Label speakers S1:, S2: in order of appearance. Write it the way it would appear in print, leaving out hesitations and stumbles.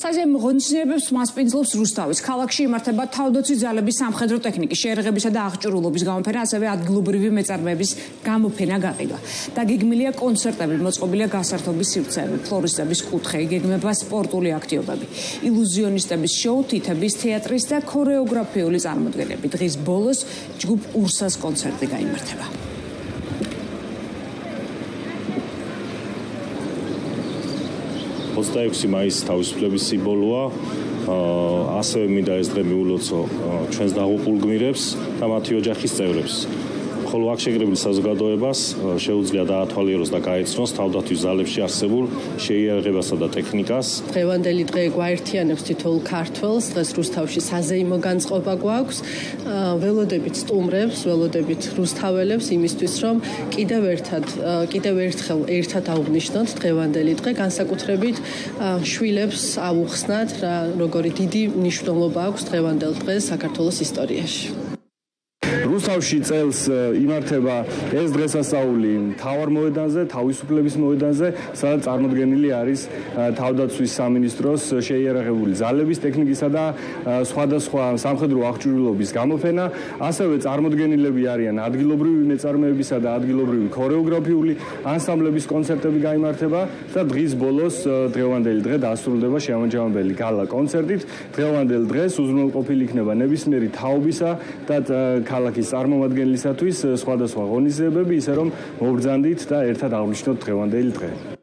S1: ხაზზე ღონისძიებებს მასპინძლობს რუსთავის. ქალაქში იმართება თავდაცვის ძალების სამხედრო ტექნიკის შეერაღებისა და აღჭურვილობის გამოფენა, ასევე ადგილობრივი მეწარმეების გამოფენა გაყიდვა. დაგეგმილია კონცერტები, მოწყობილია გასართობის სივრცეები, ფლორისტების კუთხე, იგეგმება სპორტული აქტივობები, ილუზიონისტების შოუ, თითების თეატრის და ქორეოგრაფიული წარმოდგენები. დღის ბოლოს ჯგუფ ურსას კონცერტი გაიმართება.
S2: 26 მაისის თავისუფლების სიმბოლოა. ასევე მინდა ეს დღე მიულოცო ჩვენს დაღუპულ გმირებს და მათი ოჯახის წევრებს. ხოლო აქ შეგრებილ საზოგადოებას შეუძლია დაათვალიეროს და გაეცნოს თავდაცვის ძალებში არსებულ შეიარაღებასა და ტექნიკას.
S3: დღევანდელი დღე გვაერთიანებს თითოეულ ქართველს. დღეს რუსთავში საზეიმო განწყობა გვაქვს. ველოდებით სტუმრებს, ველოდებით რუსთაველებს იმისთვის, რომ კიდევ ერთხელ ერთად აღვნიშნოთ დღევანდელი დღე, განსაკუთრებით შვილებს აუხსნათ, როგორი დიდი მნიშვნელობა აქვს დღევანდელ დღეს საქართველოს ისტორიაში.
S4: რუსთავში წელს იმართება ეს დღესასწაული მთავარ მოედანზე, თავისუფლების მოედანზე, სადაც წარმოდგენილი არის თავდაცვის სამინისტროს შეიარაღებული ძალების ტექნიკისა და სხვადასხვა სამხედრო აღჭურვილობის გამოფენა. ასევე წარმოდგენილები არიან ადგილობრივი მეწარმეებისა და ადგილობრივი ქორეოგრაფიული ანსამბლების კონცერტები გაიმართება და დღის ბოლოს დღევანდელი დღე დასრულდება შეამაჯამებელი გალა კონცერტით. დღევანდელ დღეს უზრუნველყოფილი იქნება ნებისმიერი თაობისა და ქალაქის წარმომადგენლისათვის სხვადასხვა ღონისძიებები, ისე რომ მობრძანდით და ერთად აღვნიშნოთ დღევანდელი დღე.